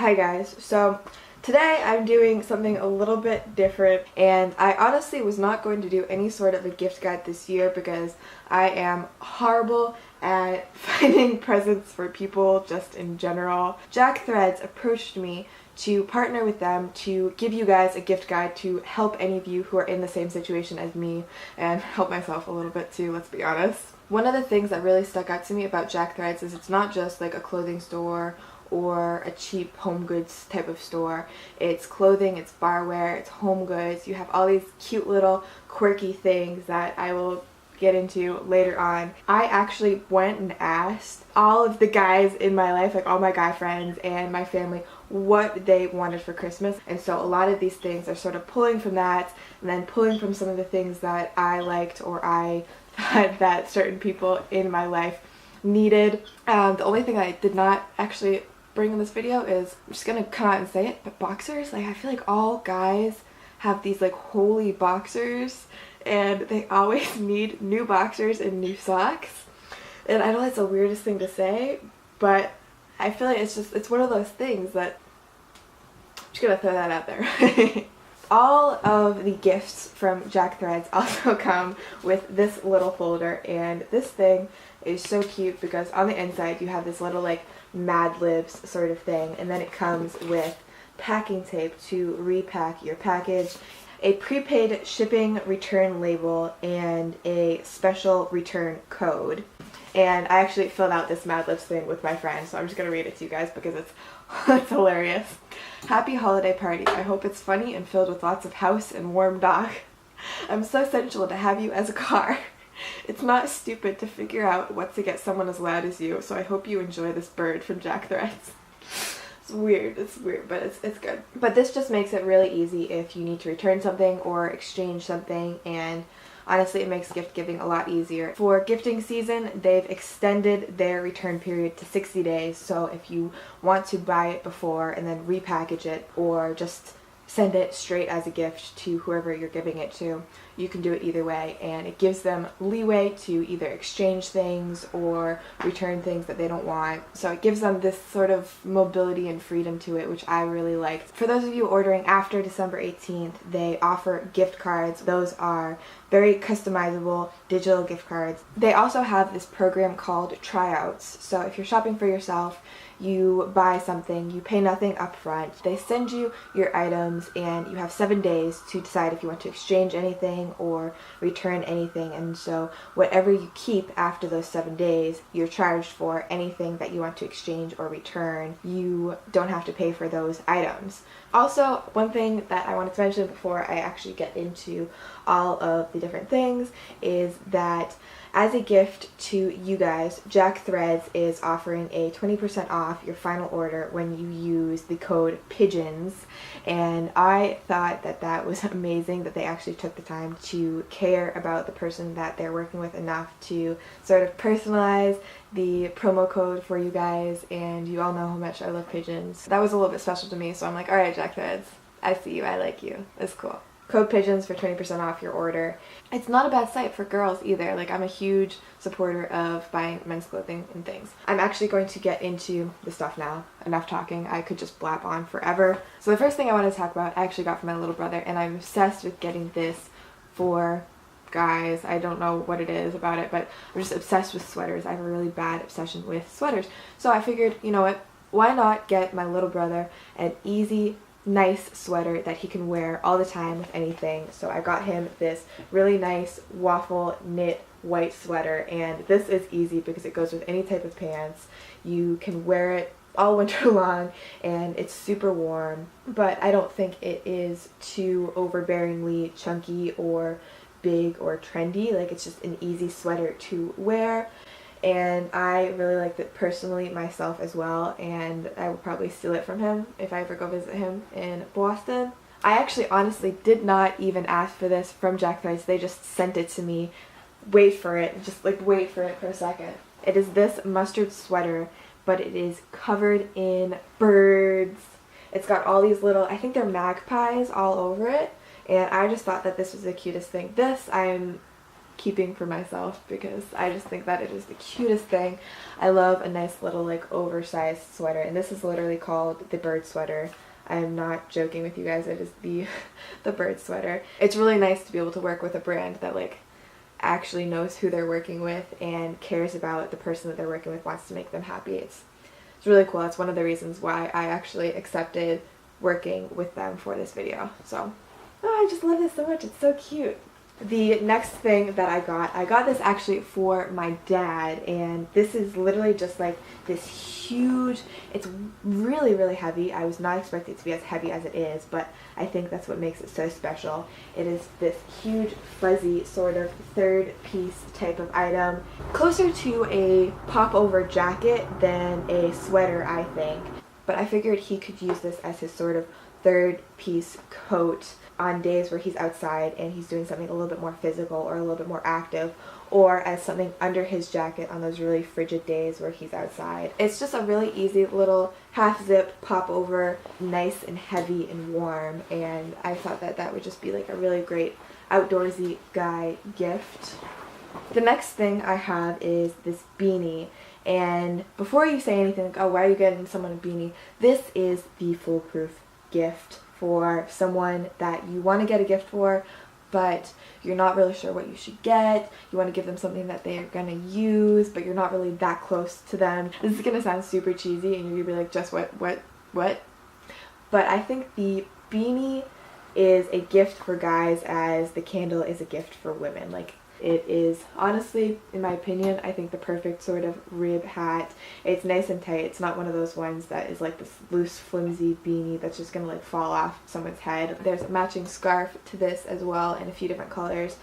Hi guys, so today I'm doing something a little bit different, and I honestly was not going to do any sort of a gift guide this year because I am horrible at finding presents for people just in general. Jack Threads approached me to partner with them to give you guys a gift guide to help any of you who are in the same situation as me and help myself a little bit too, let's be honest. One of the things that really stuck out to me about Jack Threads is it's not just like a clothing store or a cheap home goods type of store. It's clothing, it's barware, it's home goods. You have all these cute little quirky things that I will get into later on. I actually went and asked all of the guys in my life, like all my guy friends and my family, what they wanted for Christmas. And so a lot of these things are sort of pulling from that and then pulling from some of the things that I liked or I thought that certain people in my life needed. The only thing I did not actually bring in this video is, I'm just gonna come out and say it, but boxers, like I feel like all guys have these like holy boxers and they always need new boxers and new socks. And I know that's the weirdest thing to say, but I feel like it's one of those things that I'm just gonna throw that out there. All of the gifts from Jack Threads also come with this little folder, and this thing is so cute because on the inside you have this little like Mad Libs sort of thing, and then it comes with packing tape to repack your package, a prepaid shipping return label, and a special return code. And I actually filled out this Mad Libs thing with my friend, so I'm just going to read it to you guys because it's hilarious. Happy holiday party. I hope it's funny and filled with lots of house and warm dog. I'm so sensual to have you as a car. It's not stupid to figure out what to get someone as loud as you, so I hope you enjoy this bird from Jack Threads. It's weird, but it's good. But this just makes it really easy if you need to return something or exchange something, and honestly it makes gift giving a lot easier. For gifting season, they've extended their return period to 60 days, so if you want to buy it before and then repackage it or just send it straight as a gift to whoever you're giving it to, you can do it either way, and it gives them leeway to either exchange things or return things that they don't want. So it gives them this sort of mobility and freedom to it, which I really liked. For those of you ordering after December 18th, they offer gift cards. Those are very customizable digital gift cards. They also have this program called tryouts. So if you're shopping for yourself, you buy something, you pay nothing up front, they send you your items, and you have 7 days to decide if you want to exchange anything or return anything. And so whatever you keep after those 7 days, you're charged for anything that you want to exchange or return. You don't have to pay for those items. Also, one thing that I wanted to mention before I actually get into all of the different things is that as a gift to you guys, Jack Threads is offering a 20% off your final order when you use the code PIGEONS, and I thought that that was amazing that they actually took the time to care about the person that they're working with enough to sort of personalize the promo code for you guys, and you all know how much I love pigeons. That was a little bit special to me, so I'm like, alright Jack Threads, I see you, I like you, it's cool. Code PIGEONS for 20% off your order. It's not a bad site for girls either. Like, I'm a huge supporter of buying men's clothing and things. I'm actually going to get into the stuff now. Enough talking. I could just blab on forever. So the first thing I want to talk about I actually got from my little brother, and I'm obsessed with getting this for guys. I don't know what it is about it, but I'm just obsessed with sweaters. I have a really bad obsession with sweaters. So I figured, you know what, why not get my little brother an easy, nice sweater that he can wear all the time with anything. So I got him this really nice waffle knit white sweater, and this is easy because it goes with any type of pants. You can wear it all winter long and it's super warm, but I don't think it is too overbearingly chunky or big or trendy. Like, it's just an easy sweater to wear, and I really liked it personally myself as well, and I would probably steal it from him if I ever go visit him in Boston. I actually honestly did not even ask for this from Jack Threads. They just sent it to me. Wait for it. Just like wait for it for a second. It is this mustard sweater, but it is covered in birds. It's got all these little, I think they're magpies all over it, and I just thought that this was the cutest thing. This I'm keeping for myself because I just think that it is the cutest thing. I love a nice little like oversized sweater, and this is literally called the bird sweater. I am not joking with you guys, it is the bird sweater. It's really nice to be able to work with a brand that like actually knows who they're working with and cares about the person that they're working with, wants to make them happy. It's really cool. That's one of the reasons why I actually accepted working with them for this video. So, oh, I just love this so much. It's so cute. The next thing that I got this actually for my dad, and this is literally just like this huge, it's really, really heavy. I was not expecting it to be as heavy as it is, but I think that's what makes it so special. It is this huge, fuzzy, sort of third piece type of item. Closer to a pop-over jacket than a sweater, I think. But I figured he could use this as his sort of third piece coat on days where he's outside and he's doing something a little bit more physical or a little bit more active, or as something under his jacket on those really frigid days where he's outside. It's just a really easy little half zip pop over, nice and heavy and warm, and I thought that that would just be like a really great outdoorsy guy gift. The next thing I have is this beanie. And before you say anything like, oh, why are you getting someone a beanie? This is the foolproof gift for someone that you want to get a gift for, but you're not really sure what you should get. You want to give them something that they're going to use, but you're not really that close to them. This is going to sound super cheesy, and you're going to be like, just what? But I think the beanie is a gift for guys as the candle is a gift for women. Like, it is, honestly, in my opinion, I think the perfect sort of rib hat. It's nice and tight. It's not one of those ones that is like this loose, flimsy beanie that's just going to like fall off someone's head. There's a matching scarf to this as well in a few different colors.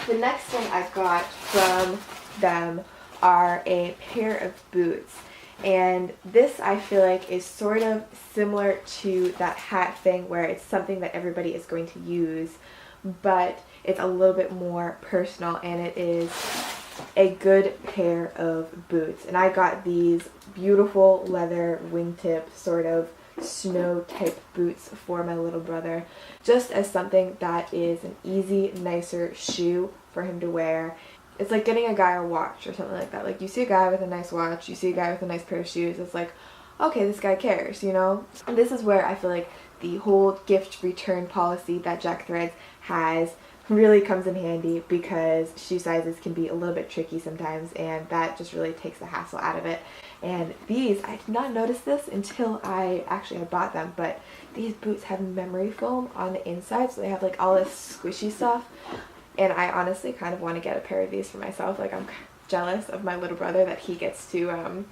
The next thing I got from them are a pair of boots. And this, I feel like, is sort of similar to that hat thing where it's something that everybody is going to use, but it's a little bit more personal, and it is a good pair of boots. And I got these beautiful leather wingtip sort of snow type boots for my little brother, just as something that is an easy, nicer shoe for him to wear. It's like getting a guy a watch or something like that. Like, you see a guy with a nice watch, you see a guy with a nice pair of shoes, it's like, okay, this guy cares, you know? And this is where I feel like the whole gift return policy that Jack Threads has really comes in handy, because shoe sizes can be a little bit tricky sometimes, and that just really takes the hassle out of it. And these, I did not notice this until I actually had bought them, but these boots have memory foam on the inside, so they have like all this squishy stuff, and I honestly kind of want to get a pair of these for myself. Like, I'm jealous of my little brother that he gets to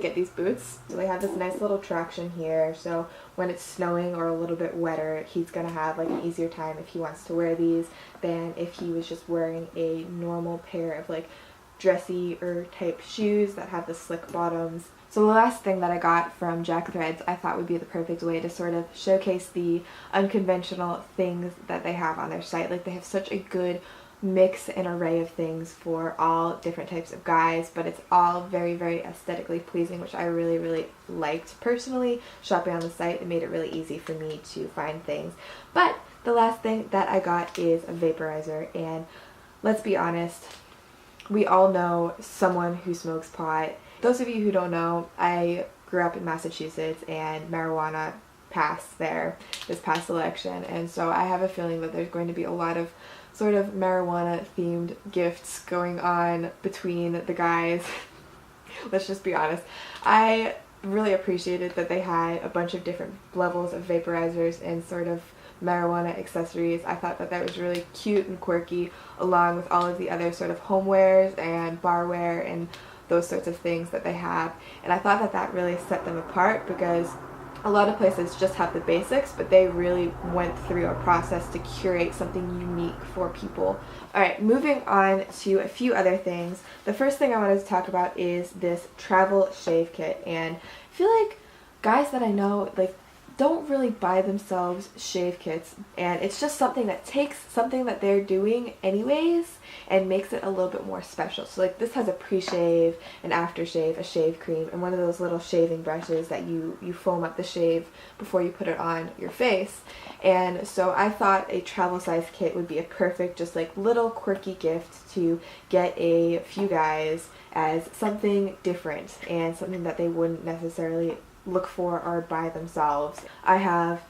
get these boots. So they have this nice little traction here, so when it's snowing or a little bit wetter, he's gonna have like an easier time if he wants to wear these than if he was just wearing a normal pair of like dressy or type shoes that have the slick bottoms. So the last thing that I got from Jack Threads I thought would be the perfect way to sort of showcase the unconventional things that they have on their site. Like, they have such a good mix and array of things for all different types of guys, but it's all very, very aesthetically pleasing, which I really, really liked personally. Shopping on the site, it made it really easy for me to find things. But the last thing that I got is a vaporizer, and let's be honest, we all know someone who smokes pot. Those of you who don't know, I grew up in Massachusetts, and marijuana passed there this past election, and so I have a feeling that there's going to be a lot of sort of marijuana themed gifts going on between the guys. Let's just be honest. I really appreciated that they had a bunch of different levels of vaporizers and sort of marijuana accessories. I thought that that was really cute and quirky, along with all of the other sort of homewares and barware and those sorts of things that they have. And I thought that that really set them apart, because a lot of places just have the basics, but they really went through a process to curate something unique for people. Alright, moving on to a few other things. The first thing I wanted to talk about is this travel shave kit, and I feel like guys that I know, like, don't really buy themselves shave kits, and it's just something that takes something that they're doing anyways and makes it a little bit more special. So like this has a pre-shave, an aftershave, a shave cream, and one of those little shaving brushes that you foam up the shave before you put it on your face. And so I thought a travel size kit would be a perfect just like little quirky gift to get a few guys as something different and something that they wouldn't necessarily look for or buy themselves. I have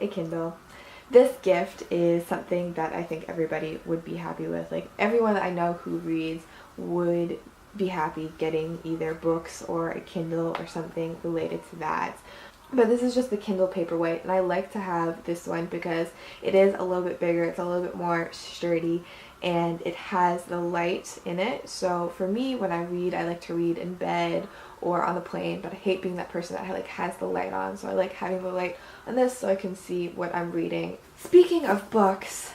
a Kindle. This gift is something that I think everybody would be happy with. Like everyone that I know who reads would be happy getting either books or a Kindle or something related to that. But this is just the Kindle Paperweight, and I like to have this one because it is a little bit bigger, it's a little bit more sturdy, and it has the light in it. So for me, when I read, I like to read in bed or on the plane, but I hate being that person that like has the light on, so I like having the light on this so I can see what I'm reading. Speaking of books,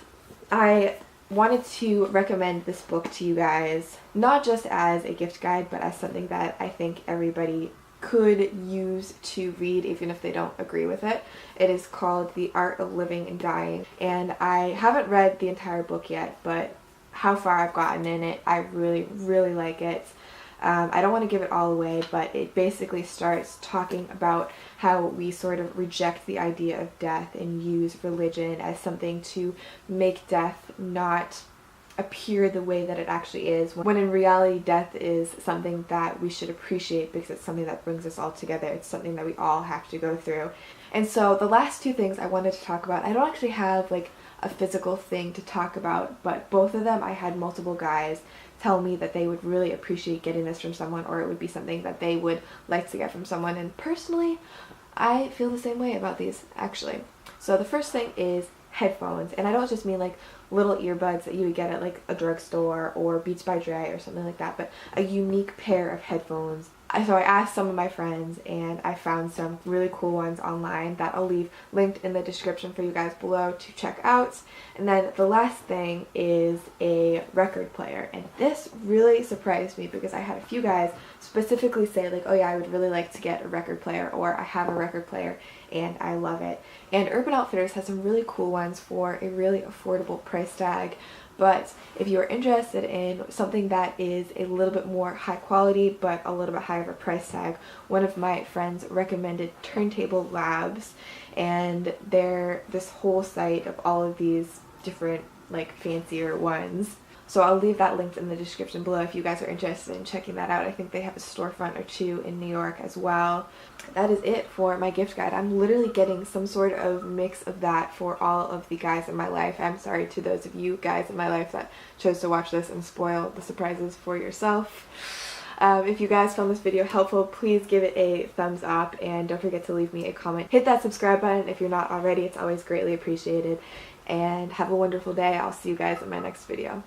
I wanted to recommend this book to you guys, not just as a gift guide, but as something that I think everybody could use to read even if they don't agree with it. It is called The Art of Living and Dying, and I haven't read the entire book yet, but how far I've gotten in it, I really like it. I don't want to give it all away, but it basically starts talking about how we sort of reject the idea of death and use religion as something to make death not appear the way that it actually is, when in reality death is something that we should appreciate because it's something that brings us all together. It's something that we all have to go through. And so the last two things I wanted to talk about, I don't actually have like a physical thing to talk about, but both of them I had multiple guys tell me that they would really appreciate getting this from someone, or it would be something that they would like to get from someone. And personally, I feel the same way about these actually. So the first thing is headphones, and I don't just mean like little earbuds that you would get at like a drugstore or Beats by Dre or something like that, but a unique pair of headphones. So I asked some of my friends and I found some really cool ones online that I'll leave linked in the description for you guys below to check out. And then the last thing is a record player, and this really surprised me because I had a few guys specifically say like, oh yeah, I would really like to get a record player, or I have a record player and I love it. And Urban Outfitters has some really cool ones for a really affordable price tag. But if you are interested in something that is a little bit more high quality but a little bit higher of a price tag, one of my friends recommended Turntable Labs, and they're this whole site of all of these different like fancier ones. So I'll leave that linked in the description below if you guys are interested in checking that out. I think they have a storefront or two in New York as well. That is it for my gift guide. I'm literally getting some sort of mix of that for all of the guys in my life. I'm sorry to those of you guys in my life that chose to watch this and spoil the surprises for yourself. If you guys found this video helpful, please give it a thumbs up and don't forget to leave me a comment. Hit that subscribe button if you're not already. It's always greatly appreciated. And have a wonderful day. I'll see you guys in my next video.